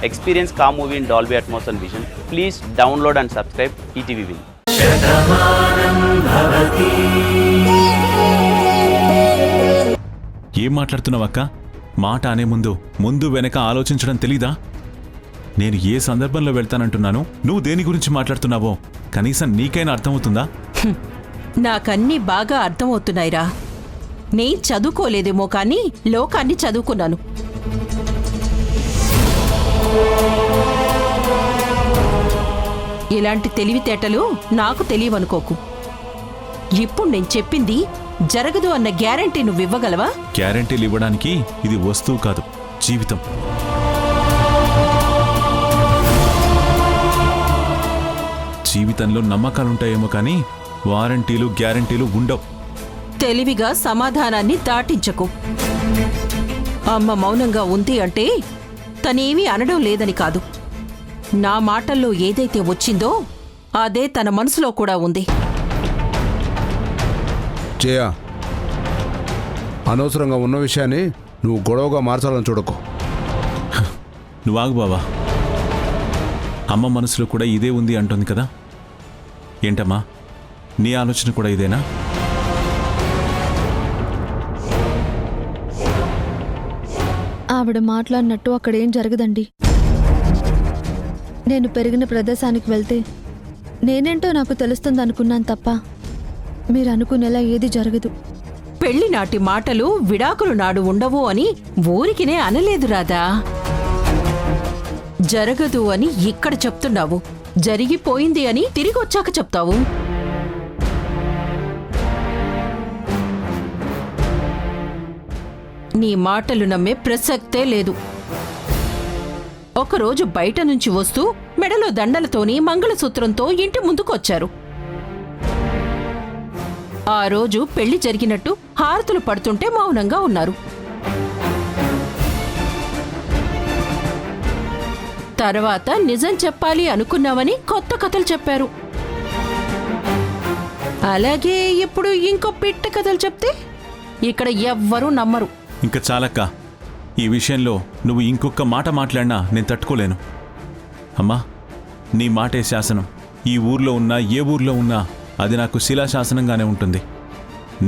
Experience Car Movie in Dolby Atmos and Vision. Please download and subscribe ETV Win. ఏం మాట్లాడుతున్నావక్క? మాట అనే ముందు వెనక ఆలోచించడం తెలీదా? నేను ఏ సందర్భంలో వెళ్తానంటున్నాను, నువ్వు దేని గురించి మాట్లాడుతున్నావో కనీసం నీకైనా అర్థమవుతుందా? నాకన్నీ బాగా అర్థమవుతున్నాయిరా. నేను చదువుకోలేదేమో కానీ లోకాన్ని చదువుకున్నాను. ఇలాంటి తెలివితేటలు నాకు తెలియవనుకోకు. ఇప్పుడు నేను చెప్పింది జరగదు అన్న గ్యారంటీ నువ్వు ఇవ్వగలవా? గ్యారంటీలు ఇవ్వడానికి ఇది వస్తువు కాదు, జీవితం. జీవితంలో నమ్మకాలుంటాయేమో కానీ వారంటీలు గ్యారంటీలు ఉండవు. తెలివిగా సమాధానాన్ని దాటించకు. అమ్మ మౌనంగా ఉంది అంటే తనేమీ అనడం లేదని కాదు. నా మాటల్లో ఏదైతే వచ్చిందో అదే తన మనసులో కూడా ఉంది. జయ, అనవసరంగా ఉన్న విషయాన్ని నువ్వు గొడవగా మార్చాలని చూడకు. నువ్వు ఆగు బావా. అమ్మ మనసులో కూడా ఇదే ఉంది అంటుంది కదా. ఏంటమ్మా, నీ ఆలోచన కూడా ఇదేనా? ఆవిడ మాట్లాడినట్టు అక్కడేం జరగదండి. నేను పెరిగిన ప్రదేశానికి వెళ్తే నేనేంటో నాకు తెలుస్తుందనుకున్నాను తప్ప మీరు అనుకునేలా ఏది జరగదు. పెళ్లి నాటి మాటలు విడాకులు నాడు ఉండవు అని ఊరికినే అనలేదు రాదా. జరగదు అని ఇక్కడ చెప్తున్నావు, జరిగిపోయింది అని తిరిగొచ్చాక చెప్తావు. నీ మాటలు నమ్మే ప్రసక్తే లేదు. ఒకరోజు బయట నుంచి వస్తూ మెడలో దండలతోని మంగళసూత్రంతో ఇంటి ముందుకొచ్చారు. ఆ రోజు పెళ్లి జరిగినట్టు హారతులు పడుతుంటే మౌనంగా ఉన్నారు. తర్వాత నిజం చెప్పాలి అనుకున్నామని కొత్త కథలు చెప్పారు. అలాగే ఇప్పుడు ఇంకో పిట్ట కథలు చెప్తే ఇక్కడ ఎవ్వరూ నమ్మరు. ఇంకా చాలక్క, ఈ విషయంలో నువ్వు ఇంకొక మాట మాట్లాడినా నేను తట్టుకోలేను. అమ్మా, నీ మాటే శాసనం. ఈ ఊర్లో ఉన్నా ఏ ఊర్లో ఉన్నా అది నాకు శిలాశాసనంగానే ఉంటుంది.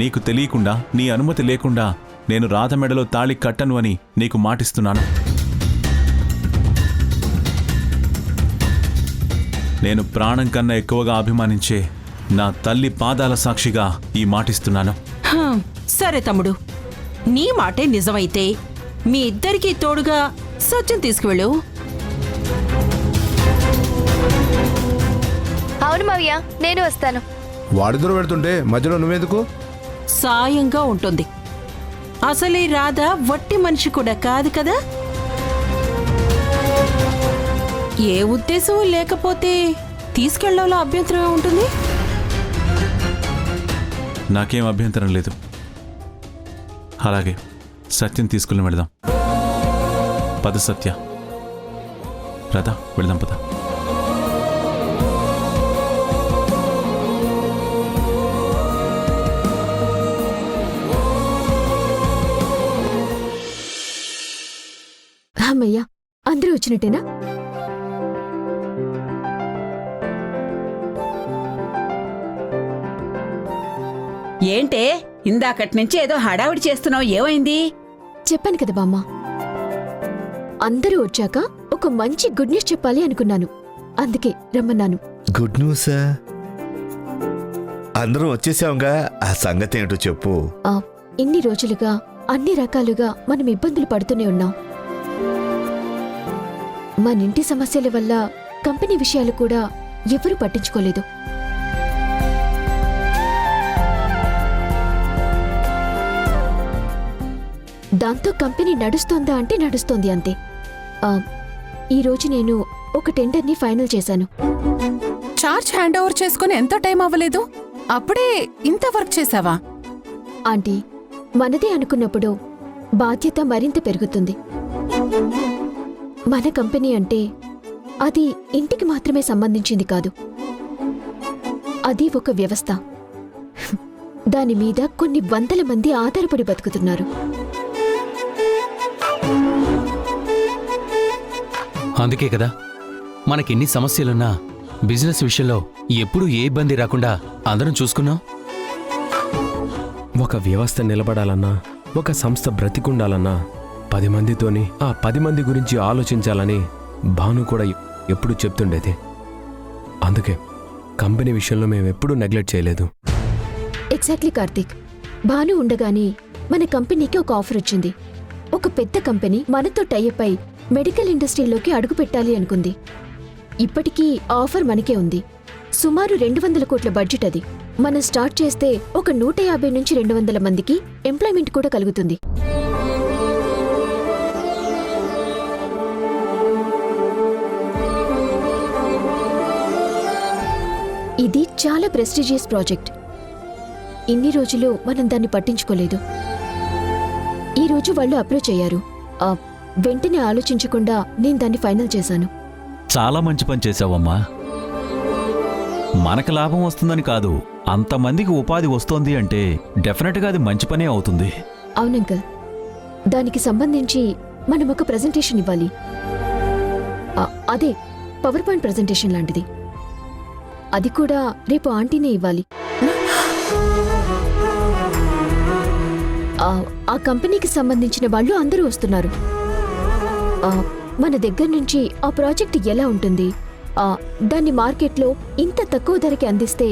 నీకు తెలియకుండా, నీ అనుమతి లేకుండా నేను రాధ మెడలో తాళి కట్టను అని నీకు మాటిస్తున్నాను. నేను ప్రాణం కన్నా ఎక్కువగా అభిమానించే నా తల్లి పాదాల సాక్షిగా ఈ మాటిస్తున్నాను. సరే తమ్ముడు, నీ మాటే నిజమైతే మీ ఇద్దరికీ తోడుగా సత్యం తీసుకువెళ్ళు. అవును మావయ్య, నేను వస్తాను. వాడిద్దరు పెడుతుంటే మధ్యలో నువ్వెందుకు? సాయంగా ఉంటుంది. అసలే రాధ వట్టి మనిషి కూడా కాదు కదా. ఏ ఉద్దేశం లేకపోతే తీసుకెళ్లడంలో అభ్యంతరం ఉంటుంది. నాకేం అభ్యంతరం లేదు. అలాగే సత్యం తీసుకుని వెళదాం. పద సత్య, రాధా వెళదాం పద. అమ్మయ్యా, అందరూ వచ్చినట్టేనా? ఏంటే ఇందాకటి నుంచి ఏదో హడావిడి చేస్తున్నావు, ఏమైంది? చెప్పాను కదా బామ్మ, అందరూ వచ్చాక ఒక మంచి గుడ్ న్యూస్ చెప్పాలి అనుకున్నాను. అందుకే రమ్మన్నాను. గుడ్ న్యూసా? అందరం వచ్చేసాంగా, ఆ సంగతి ఏంటో చెప్పు. ఇన్ని రోజులుగా అన్ని రకాలుగా మనం ఇబ్బందులు పడుతూనే ఉన్నాం. మన ఇంటి సమస్యల వల్ల కంపెనీ విషయాలు కూడా ఎవరూ పట్టించుకోలేదు. దాంతో కంపెనీ నడుస్తోందా అంటే నడుస్తోంది అంతే. ఈరోజు నేను ఒక టెండర్ని ఫైనల్ చేశాను. చార్జ్ హ్యాండ్ ఓవర్ చేసుకుని ఎంతో టైం అవ్వలేదు, అప్పుడే ఇంత వర్క్ చేశావా? ఆంటీ, మనదే అనుకున్నప్పుడు బాధ్యత మరింత పెరుగుతుంది. మన కంపెనీ అంటే అది ఇంటికి మాత్రమే సంబంధించింది కాదు, అది ఒక వ్యవస్థ. దాని మీద కొన్ని వందల మంది ఆధారపడి బతుకుతున్నారు. అందుకే కదా మనకెన్ని సమస్యలున్నా బిజినెస్ విషయంలో ఎప్పుడూ ఏ ఇబ్బంది రాకుండా అందరం చూసుకున్నాం. ఒక వ్యవస్థ నిలబడాలన్నా, ఒక సంస్థ బ్రతికుండాలన్నా 10 మందితోని ఆ 10 మంది గురించి ఆలోచించాలని భాను కూడా ఎప్పుడూ చెప్తుండేది. అందుకే కంపెనీ విషయంలో మేము ఎప్పుడూ నెగ్లెక్ట్ చేయలేదు. ఎగ్జాక్ట్లీ కార్తీక్. భాను ఉండగానే మన కంపెనీకి ఒక ఆఫర్ వచ్చింది. ఒక పెద్ద కంపెనీ మనతో టైఅప్ అయి మెడికల్ ఇండస్ట్రీలోకి అడుగు పెట్టాలి అనుకుంది. ఇప్పటికీ ఆఫర్ మనకే ఉంది. సుమారు 200 కోట్ల బడ్జెట్ అది. మనం స్టార్ట్ చేస్తే ఒక 150 నుంచి 200 మందికి ఎంప్లాయ్మెంట్ కూడా కలుగుతుంది. ఇది చాలా ప్రెస్టీజియస్ ప్రాజెక్ట్. ఇన్ని రోజులు మనం దాన్ని పట్టించుకోలేదు. ఈ రోజు వాళ్ళు అప్రోచ్ అయ్యారు. వెంటనే ఆలోచించకుండా నేను దాన్ని ఫైనల్ చేశాను. చాలా మంచి పని చేశావమ్మా. మనకు లాభం వస్తుందని కాదు, అంతమందికి ఉపాధి వస్తోంది అంటే డెఫినెట్గా అది మంచి పనే అవుతుంది. అవునంకల్, దానికి సంబంధించి మనం ఒక ప్రెజెంటేషన్ ఇవ్వాలి. అదే పవర్ పాయింట్ ప్రెజెంటేషన్ లాంటిది. అది కూడా రేపు ఆంటీనే ఇవ్వాలి. ఆ కంపెనీకి సంబంధించిన వాళ్ళు అందరూ వస్తున్నారు. మన దగ్గర నుంచి ఆ ప్రాజెక్ట్ ఎలా ఉంటుంది, దాన్ని మార్కెట్లో ఇంత తక్కువ ధరకి అందిస్తే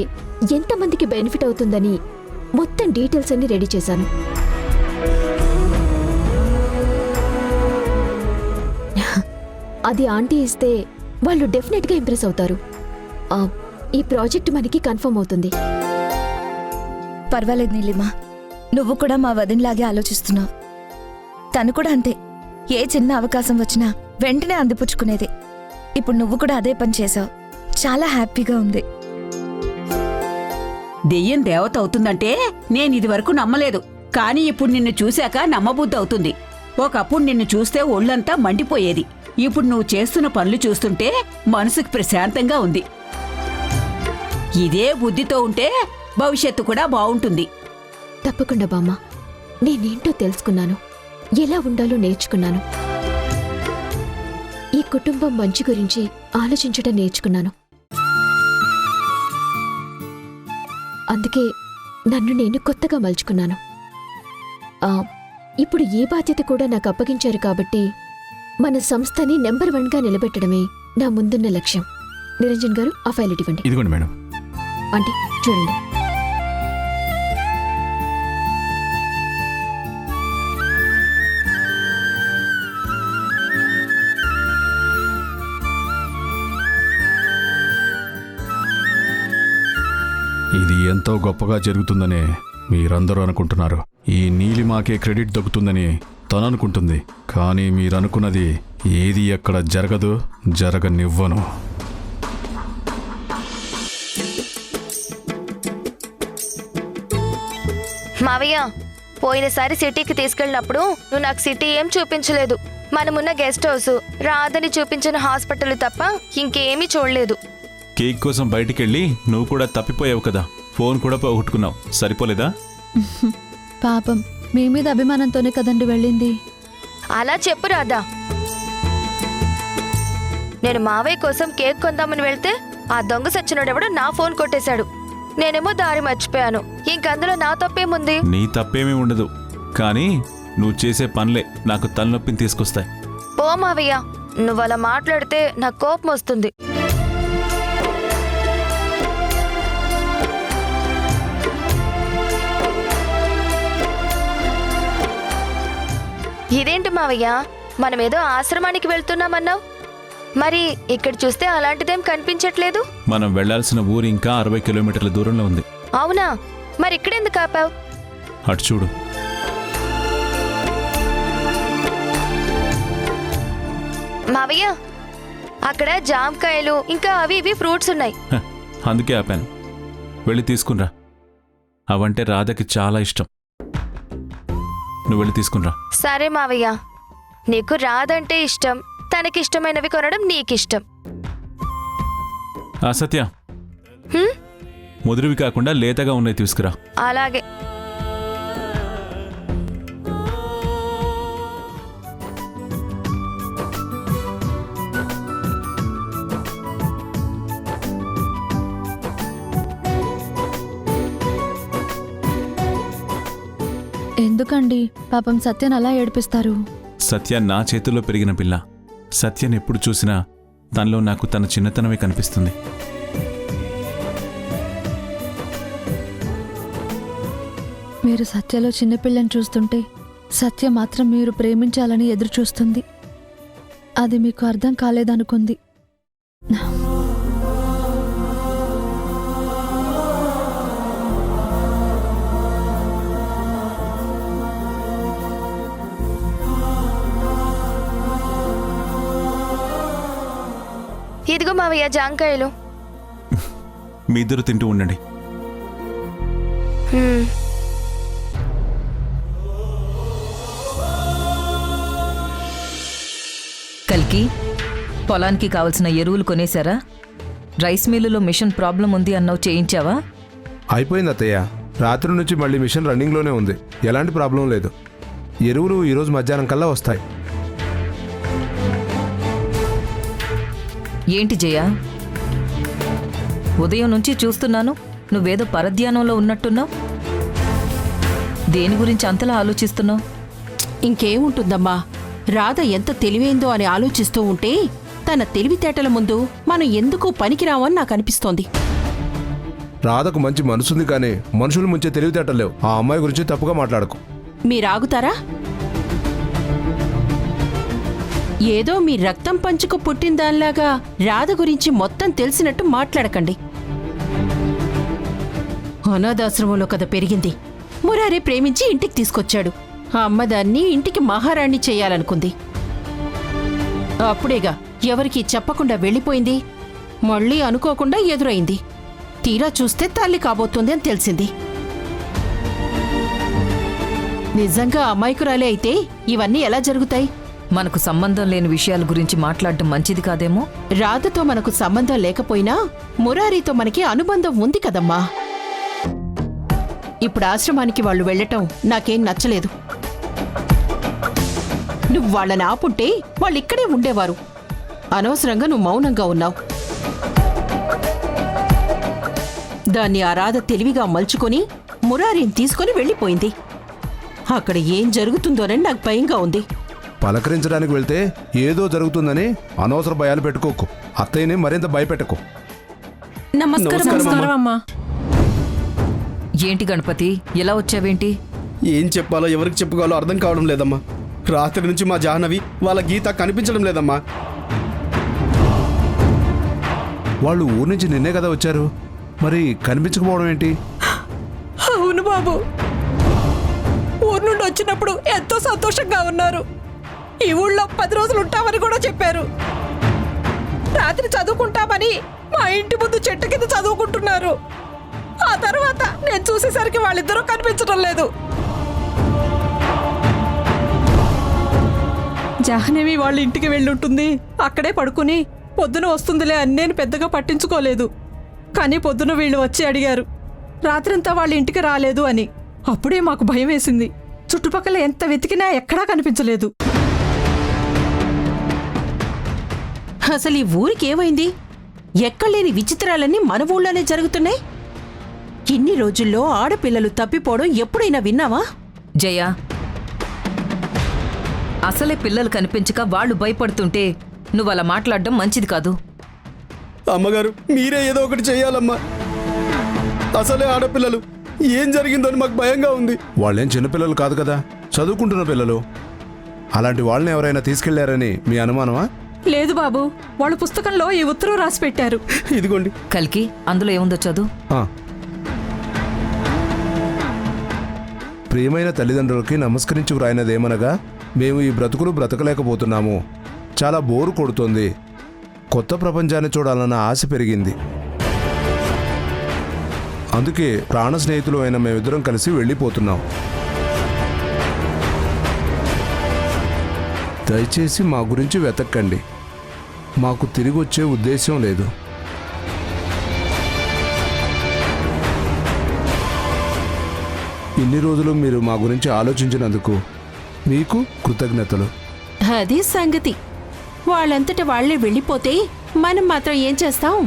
ఎంతమందికి బెనిఫిట్ అవుతుందని మొత్తం డీటెయిల్స్ అన్ని రెడీ చేశాను. అది ఆంటీ ఇస్తే వాళ్ళు డెఫినెట్గా ఇంప్రెస్ అవుతారు. ఈ ప్రాజెక్ట్ మనకి కన్ఫర్మ్ అవుతుంది. పర్వాలేదు నీలిమా, నువ్వు కూడా మా వదినలాగే ఆలోచిస్తున్నావు. తను కూడా అంతే. ఏ చిన్న అవకాశం వచ్చినా వెంటనే అందిపుచ్చుకునేది. ఇప్పుడు నువ్వు కూడా అదే పని చేశావు. చాలా హ్యాపీగా ఉంది. దెయ్యం దేవత అవుతుందంటే నేనిది వరకు నమ్మలేదు. కానీ ఇప్పుడు నిన్ను చూశాక నమ్మబుద్ధి అవుతుంది. ఒకప్పుడు నిన్ను చూస్తే ఒళ్ళంతా మండిపోయేది. ఇప్పుడు నువ్వు చేస్తున్న పనులు చూస్తుంటే మనసుకు ప్రశాంతంగా ఉంది. ఇదే బుద్ధితో ఉంటే భవిష్యత్తు కూడా బావుంటుంది. తప్పకుండా బామ్మ. నేనేంటో తెలుసుకున్నాను, ఎలా ఉండాలో నేర్చుకున్నాను. ఈ కుటుంబం మంచి గురించి ఆలోచించడం నేర్చుకున్నాను. అందుకే నన్ను నేను కొత్తగా మలుచుకున్నాను. ఇప్పుడు ఈ బాధ్యత కూడా నాకు అప్పగించారు కాబట్టి మన సంస్థని నెంబర్ 1గా నిలబెట్టడమే నా ముందున్న లక్ష్యం. నిరంజన్ గారు, ఆ ఫైల్ ఇవ్వండి. ఇదిగోండి మేడం. ఆంటీ చూడండి. ఇది ఎంతో గొప్పగా జరుగుతుందనే మీరందరూ అనుకుంటున్నారు. ఈ నీలిమాకే క్రెడిట్ దక్కుతుందని తను అనుకుంటుంది. కానీ మీరనుకున్నది ఏది ఎక్కడ జరగదు, జరగనివ్వను. మావయ్య, పోయినసారి సిటీకి తీసుకెళ్ళినప్పుడు నువ్వు నాకు సిటీ ఏం చూపించలేదు. మనమున్న గెస్ట్ హౌస్, రాధని చూపించిన హాస్పిటల్ తప్ప ఇంకేమీ చూడలేదు. కేక్ కోసం బయటికెళ్ళి నువ్వు కూడా తప్పిపోయావు కదా, ఫోన్ కూడా పోగొట్టుకున్నావు. సరిపోలేదా? పాపం, మీ మీద అభిమానంతోనే కదండి వెళ్ళింది. అలా చెప్పు రాధా. నేను మావయ్య కోసం కేక్ కొందామని వెళ్తే ఆ దొంగ సచ్చినోడెవడో నా ఫోన్ కొట్టేశాడు. నేనేమో దారి మర్చిపోయాను. ఇంకందులో నా తప్పేముంది? నీ తప్పేమీ ఉండదు, కానీ నువ్వు చేసే పనులే నాకు తలనొప్పిని తీసుకొస్తాయి. పో మావయ్య, నువ్వు అలా మాట్లాడితే నాకు కోపం వస్తుంది. ఇదేంటి మావయ్య, మనమేదో ఆశ్రమానికి వెళ్తున్నామన్నావు, మరి ఇక్కడ చూస్తే అలాంటిదేం కనిపించట్లేదు. మనం వెళ్లాల్సిన ఊరు ఇంకా 60 కిలోమీటర్ల దూరంలో ఉంది. అవునా? మరి ఇక్కడెందుకు ఆపావు? అటు చూడు. మావయ్య, అక్కడ జామకాయలు ఇంకా అవి ఇవి ఫ్రూట్స్ ఉన్నాయి. అందుకే ఆపాను. వెళ్ళి తీసుకునిరా. అవంటే రాధకి చాలా ఇష్టం. నువ్వు వెళ్ళి తీసుకునిరా. సరే మావయ్య, నీకు రాదంటే ఇష్టం, తనకిష్టమైనవి కొనడం నీకిష్టం. సత్య, ముదురువి కాకుండా లేతగా ఉన్నాయి తీసుకురా. అలాగే. ఎందుకండి పాపం సత్యన్ అలా ఏడిపిస్తారు? సత్య నా చేతుల్లో పెరిగిన పిల్ల. సత్యని ఎప్పుడు చూసినా తనలో నాకు తన చిన్నతనమే కనిపిస్తుంది. మీరు సత్యలో చిన్నపిల్లని చూస్తుంటే సత్య మాత్రం మీరు ప్రేమించాలని ఎదురు చూస్తుంది. అది మీకు అర్థం కాలేదనుకుంది. ఇదిగో మావయ్య జాంకాయలు. మీ ఇద్దరు తింటూ ఉండండి. కల్కి, పొలానికి కావలసిన ఎరువులు కొనేశారా? రైస్ మిల్లులో మిషన్ ప్రాబ్లం ఉంది అన్నావు, చేయించావా? అయిపోయింది అత్తయ్య. రాత్రి నుంచి మళ్ళీ మిషన్ రన్నింగ్లోనే ఉంది. ఎలాంటి ప్రాబ్లం లేదు. ఎరువులు ఈరోజు మధ్యాహ్నం కల్లా వస్తాయి. ఏంటి జయ, ఉదయం నుంచి చూస్తున్నాను నువ్వేదో పరధ్యానంలో ఉన్నట్టున్నావు. దేని గురించి అంతలా ఆలోచిస్తున్నావు? ఇంకేముంటుందమ్మా, రాధ ఎంత తెలివైందో అని ఆలోచిస్తూ ఉంటే తన తెలివితేటల ముందు మనం ఎందుకు పనికిరామని నాకు అనిపిస్తోంది. రాధకు మంచి మనసుంది కానీ మనుషులు ముంచే తెలివితేటలేవు. ఆ అమ్మాయి గురించి తప్పుగా మాట్లాడకు. మీరాగుతారా? ఏదో మీ రక్తం పంచుకు పుట్టిన దానిలాగా రాధ గురించి మొత్తం తెలిసినట్టు మాట్లాడకండి. అనాథాశ్రమంలో కదా పెరిగింది. మురారి ప్రేమించి ఇంటికి తీసుకొచ్చాడు. ఆ అమ్మ దాన్ని ఇంటికి మహారాణి చెయ్యాలనుకుంది. అప్పుడేగా ఎవరికి చెప్పకుండా వెళ్ళిపోయింది. మళ్ళీ అనుకోకుండా ఎదురైంది. తీరా చూస్తే తల్లి కాబోతుంది అని తెలిసింది. నిజంగా అమాయకురాలే అయితే ఇవన్నీ ఎలా జరుగుతాయి? మనకు సంబంధం లేని విషయాల గురించి మాట్లాడటం మంచిది కాదేమో. రాధతో మనకు సంబంధం లేకపోయినా మురారితో మనకి అనుబంధం ఉంది కదమ్మా. ఇప్పుడు ఆశ్రమానికి వాళ్ళు వెళ్ళటం నాకేం నచ్చలేదు. నువ్వు వాళ్ళని ఆపుంటే వాళ్ళు ఇక్కడే ఉండేవారు. అనవసరంగా నువ్వు మౌనంగా ఉన్నావు. దాన్ని ఆ రాధ తెలివిగా మలుచుకొని మురారిని తీసుకొని వెళ్ళిపోయింది. అక్కడ ఏం జరుగుతుందోనని నాకు భయంగా ఉంది. పలకరించడానికి వెళ్తే ఏదో జరుగుతుందని అనవసర భయాలు పెట్టుకోకు. అత్తయ్యని మరింత భయపెట్టకు. నమస్కారం అమ్మా. ఏంటి గణపతి, ఎలా వచ్చావేంటి? ఏం చెప్పాలో ఎవరికి చెప్పుకోవాలో అర్థం కావడం లేదమ్మా. రాత్రి నుంచి మా జాహ్నవి వాళ్ళ గీత కనిపించడం లేదమ్మా. వాళ్ళు ఊరి నుంచి నిన్నే కదా వచ్చారు, మరి కనిపించకపోవడం ఏంటి? అవును బాబు, ఊరు నుండి వచ్చినప్పుడు ఎంతో సంతోషంగా ఉన్నారు. ఈ ఊళ్ళో 10 రోజులు ఉంటామని కూడా చెప్పారు. రాత్రి చదువుకుంటామని మా ఇంటి ముందు చెట్టు కింద చదువుకుంటున్నారు. ఆ తర్వాత నేను చూసేసరికి వాళ్ళిద్దరూ కనిపించడం లేదు. జాహ్నవి వాళ్ళ ఇంటికి వెళ్ళుంటుంది. అక్కడే పడుకుని పొద్దున వస్తుందిలే అని నేను పెద్దగా పట్టించుకోలేదు. కానీ పొద్దున వీళ్ళు వచ్చి అడిగారు రాత్రంతా వాళ్ళ ఇంటికి రాలేదు అని. అప్పుడే మాకు భయం వేసింది. చుట్టుపక్కల ఎంత వెతికినా ఎక్కడా కనిపించలేదు. అసలు ఈ ఊరికి ఏమైంది? ఎక్కడలేని విచిత్రాలన్నీ మన ఊళ్ళోనే జరుగుతున్నాయి. ఇన్ని రోజుల్లో ఆడపిల్లలు తప్పిపోవడం ఎప్పుడైనా విన్నావా? జయ, అసలే పిల్లలు కనిపించక వాళ్ళు భయపడుతుంటే నువ్వు అలా మాట్లాడడం మంచిది కాదు. అమ్మగారు, మీరే ఏదో ఒకటి చెయ్యాలమ్మా. అసలే ఆడపిల్లలు, ఏం జరిగిందో అని మాకు భయంగా ఉంది. వాళ్ళేం చిన్నపిల్లలు కాదు కదా, చదువుకుంటున్న పిల్లలు. అలాంటి వాళ్ళని ఎవరైనా తీసుకెళ్లారని మీ అనుమానమా? లేదు బాబు, వాళ్ళు పుస్తకంలో ఈ ఉత్తరం రాసి పెట్టారు. ఇదిగోండి. కల్కి, అందులో ఏముందో చదువు. ప్రియమైన తల్లిదండ్రులకి నమస్కరించి వ్రాయినదేమనగా, మేము ఈ బ్రతుకులు బ్రతకలేకపోతున్నాము. చాలా బోరు కొడుతోంది. కొత్త ప్రపంచాన్ని చూడాలన్న ఆశ పెరిగింది. అందుకే ప్రాణ స్నేహితులు అయిన మేమిద్దరం కలిసి వెళ్ళిపోతున్నాం. దయచేసి మా గురించి వెతక్కండి. మాకు తిరిగి వచ్చే ఉద్దేశం లేదు. ఇన్ని రోజులు మీరు మా గురించి ఆలోచించినందుకు మీకు కృతజ్ఞతలు. అది సంగతి. వాళ్ళంతట వాళ్లే వెళ్ళిపోతే మనం మాత్రం ఏం చేస్తాం?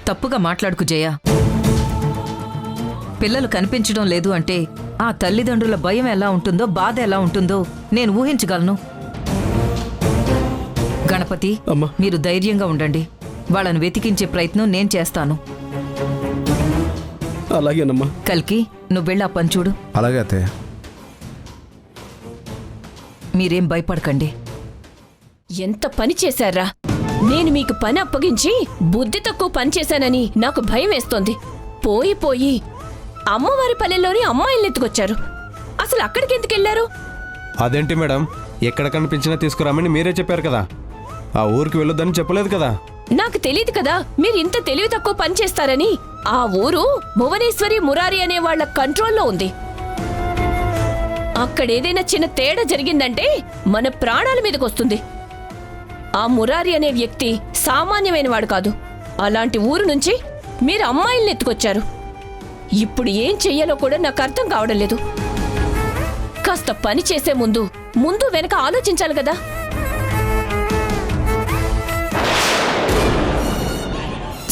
తప్పుగా మాట్లాడుకు జయ. పిల్లలు కనిపించడం లేదు అంటే ఆ తల్లిదండ్రుల భయం ఎలా ఉంటుందో బాధ ఎలా ఉంటుందో నేను ఊహించగలను. గణపతి, అమ్మా. మీరు ధైర్యంగా ఉండండి. వాళ్ళని వెతికించే ప్రయత్నం నేను చేస్తాను. అలాగేనమ్మా. కల్కి, నువ్వు వెళ్ళి ఆ పని చూడు. అలాగే అత్తయ్య. మీరేం భయపడకండి. ఎంత పని చేశారా? నేను మీకు పని అప్పగించి బుద్ధి తక్కువ పని చేశానని నాకు భయం వేస్తోంది. పోయి అమ్మవారి పల్లెల్లోని అమ్మాయిల్ని ఎత్తుకొచ్చారు. అసలు అక్కడికి ఎందుకు వెళ్ళారు? అదేంటి మేడం, ఎక్కడ కనిపించినా తీసుకురామని మీరే చెప్పారు కదా. ఆ ఊరికి వెళ్ళొద్దని చెప్పలేదు కదా. నాకు తెలియదు కదా మీరు ఇంత తెలివి తక్కువ పని చేస్తారని. ఆ ఊరు భువనేశ్వరి మురారి అనే వాళ్ల కంట్రోల్లో ఉంది. అక్కడేదైనా చిన్న తేడా జరిగిందంటే మన ప్రాణాల మీదకొస్తుంది. ఆ మురారి అనే వ్యక్తి సామాన్యమైన వాడు కాదు. అలాంటి ఊరు నుంచి మీరు అమ్మాయిల్ని ఎత్తుకొచ్చారు. ఇప్పుడు ఏం చెయ్యాలో కూడా నాకు అర్థం కావడం లేదు. కాస్త పని చేసే ముందు వెనక ఆలోచించాలి కదా.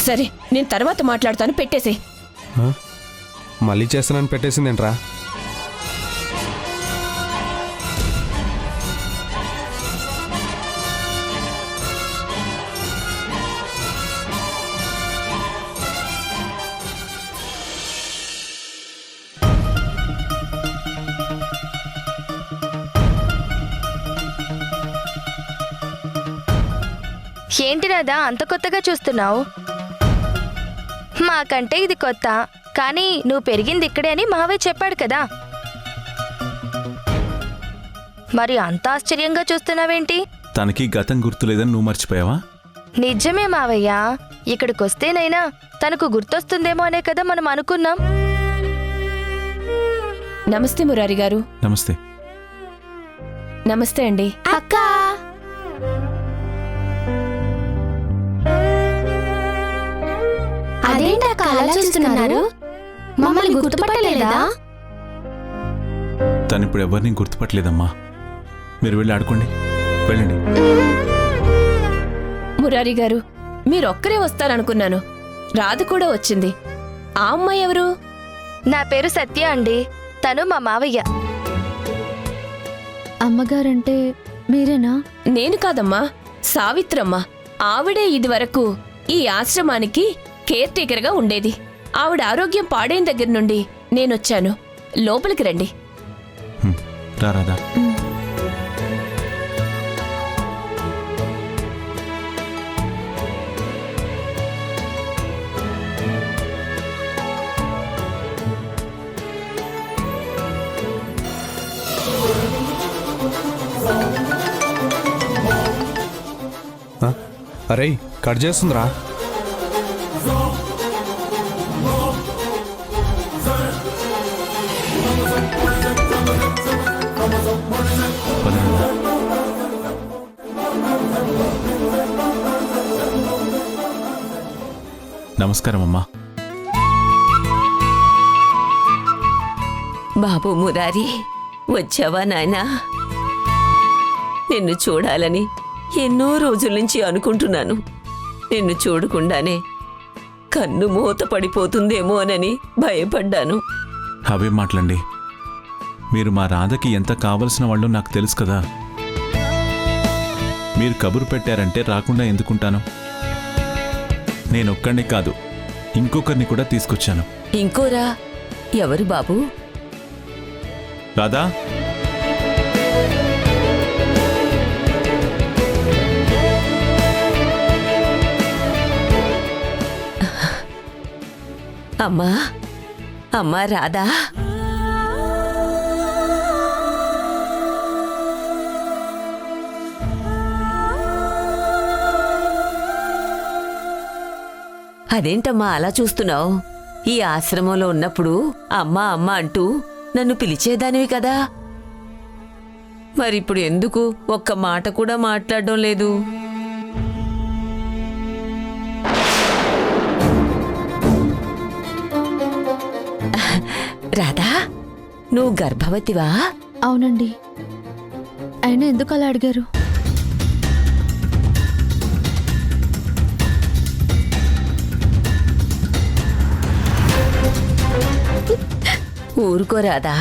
సరే, నేను తర్వాత మాట్లాడతాను, పెట్టేసే. మళ్ళీ చేస్తానని పెట్టేసిందేంట్రా? ఏంటి రాదా అంత కొత్తగా చూస్తున్నావు? మాకంటే ఇది కొత్త, కానీ నువ్వు పెరిగింది ఇక్కడే అని మావయ్య చెప్పాడు కదా. మరి అంత ఆశ్చర్యంగా చూస్తున్నావేంటి? తనకి గతం గుర్తులేదని నువ్వు మర్చిపోయావా? నిజమే మావయ్య, ఇక్కడికొస్తేనైనా తనకు గుర్తొస్తుందేమో అనే కదా మనం అనుకున్నాం. నమస్తే మురారి గారు. నమస్తే. నమస్తే అండి. అక్క, అదేంటక్క అలా చూస్తున్నారు? మమ్మల్ని గుర్తుపట్టలేదా? తను ఇప్పుడు ఎవరిని గుర్తుపట్టలేదమ్మా. మీరు వెళ్ళి ఆడుకోండి, వెళ్ళండి. మురారి గారు, మీరొక్కరే వస్తారనుకున్నాను. రాధ కూడా వచ్చింది. ఆ అమ్మాయి ఎవరు? నా పేరు సత్య అండి. తను మా మావయ్య. అమ్మగారంటే మీరేనా? నేను కాదమ్మా, సావిత్రమ్మ. ఆవిడే ఇదివరకు ఈ ఆశ్రమానికి కేర్ టేకర్గా ఉండేది. ఆవిడ ఆరోగ్యం పాడైన దగ్గర నుండి నేనొచ్చాను. లోపలికి రండి. రాదా? అరే, కట్ చేస్తుందిరా. నమస్కారం అమ్మా. బాబు మురారి, వచ్చావా నాయనా? నిన్ను చూడాలని ఎన్నో రోజుల నుంచి అనుకుంటున్నాను. నిన్ను చూడకుండానే కన్ను మూత పడిపోతుందేమోనని భయపడ్డాను. అవే మాటలండి. మీరు మా రాధకి ఎంత కావలసిన వాళ్ళు నాకు తెలుసు కదా. మీరు కబురు పెట్టారంటే రాకుండా ఎందుకుంటాను? నేనొక్కడిని కాదు, ఇంకొకరిని కూడా తీసుకొచ్చాను. ఇంకోరా? ఎవరు బాబు? రాధా, అమ్మా, అమ్మా రాధా. అదేంటమ్మా అలా చూస్తున్నావు? ఈ ఆశ్రమంలో ఉన్నప్పుడు అమ్మా అమ్మా అంటూ నన్ను పిలిచేదానివి కదా. మరిప్పుడు ఎందుకు ఒక్క మాట కూడా మాట్లాడడం లేదు? రాధా, నువ్వు గర్భవతివా? అవునండి. అయినా ఎందుకు అలా అడిగారు? ఊరుకోరాదా?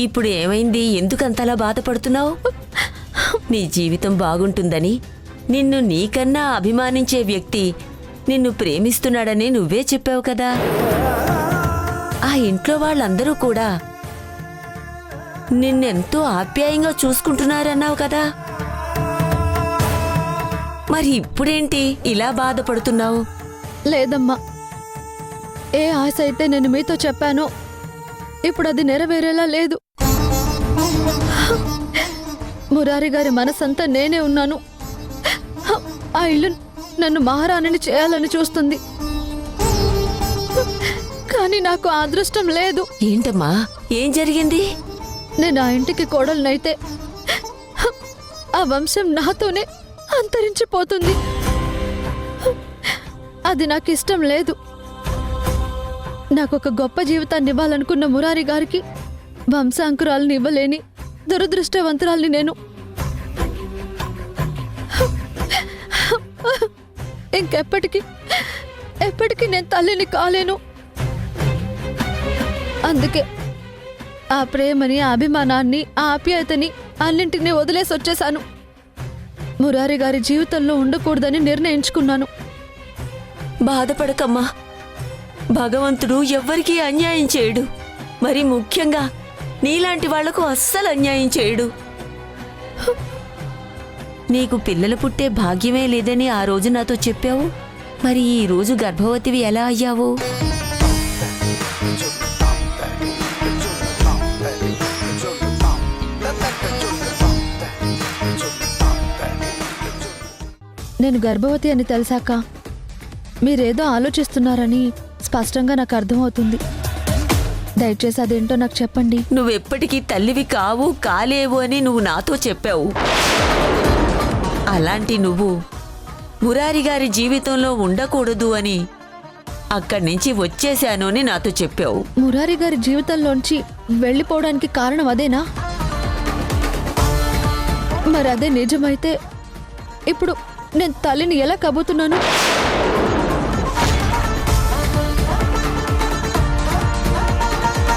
ఇప్పుడు ఏమైంది? ఎందుకంతలా బాధపడుతున్నావు? నీ జీవితం బాగుంటుందని, నిన్ను నీకన్నా అభిమానించే వ్యక్తి నిన్ను ప్రేమిస్తున్నాడని నువ్వే చెప్పావు కదా. ఆ ఇంట్లో వాళ్ళందరూ కూడా నిన్నెంతో ఆప్యాయంగా చూసుకుంటున్నారన్నావు కదా. మరి ఇప్పుడేంటి ఇలా బాధపడుతున్నావు? లేదమ్మా, ఏ ఆశ అయితే నేను మీతో చెప్పానో ఇప్పుడు అది నెరవేరేలా లేదు. మురారి గారి మనసంతా నేనే ఉన్నాను. ఆ ఇల్లు నన్ను మహారాణిని చేయాలని చూస్తుంది, కానీ నాకు ఆ అదృష్టం లేదు. ఏంటమ్మా, ఏం జరిగింది? నేను ఆ ఇంటికి కోడలనైతే ఆ వంశం నాతోనే అంతరించిపోతుంది. అది నాకు ఇష్టం లేదు. నాకొక గొప్ప జీవితాన్ని ఇవ్వాలనుకున్న మురారి గారికి వంశాంకురాలను ఇవ్వలేని దురదృష్టవంతురాల్ని నేను. ఎప్పటికీ నేను తల్లిని కాలేను. అందుకే ఆ ప్రేమని, ఆ అభిమానాన్ని, ఆ ఆప్యాయతని అన్నింటినీ వదిలేసి వచ్చేశాను. మురారి గారి జీవితంలో ఉండకూడదని నిర్ణయించుకున్నాను. బాధపడకమ్మా, భగవంతుడు ఎవ్వరికీ అన్యాయం చేయడు. మరి ముఖ్యంగా నీలాంటి వాళ్లకు అస్సలు అన్యాయం చేయడు. నీకు పిల్లలు పుట్టే భాగ్యమే లేదని ఆ రోజు నాతో చెప్పావు. మరి ఈ రోజు గర్భవతివి ఎలా అయ్యావు? నేను గర్భవతి అని తెలిసాక మీరేదో ఆలోచిస్తున్నారని స్పష్టంగా నాకు అర్థమవుతుంది. దయచేసి అదేంటో నాకు చెప్పండి. నువ్వెప్పటికీ తల్లివి కావు, కాలేవు అని నువ్వు నాతో చెప్పావు. అలాంటి నువ్వు మురారి గారి జీవితంలో ఉండకూడదు అని అక్కడి నుంచి వచ్చేశాను అని నాతో చెప్పావు. మురారి గారి జీవితంలోంచి వెళ్ళిపోవడానికి కారణం అదేనా? మరి అదే నిజమైతే ఇప్పుడు నేను తల్లిని ఎలా కబుతున్నాను?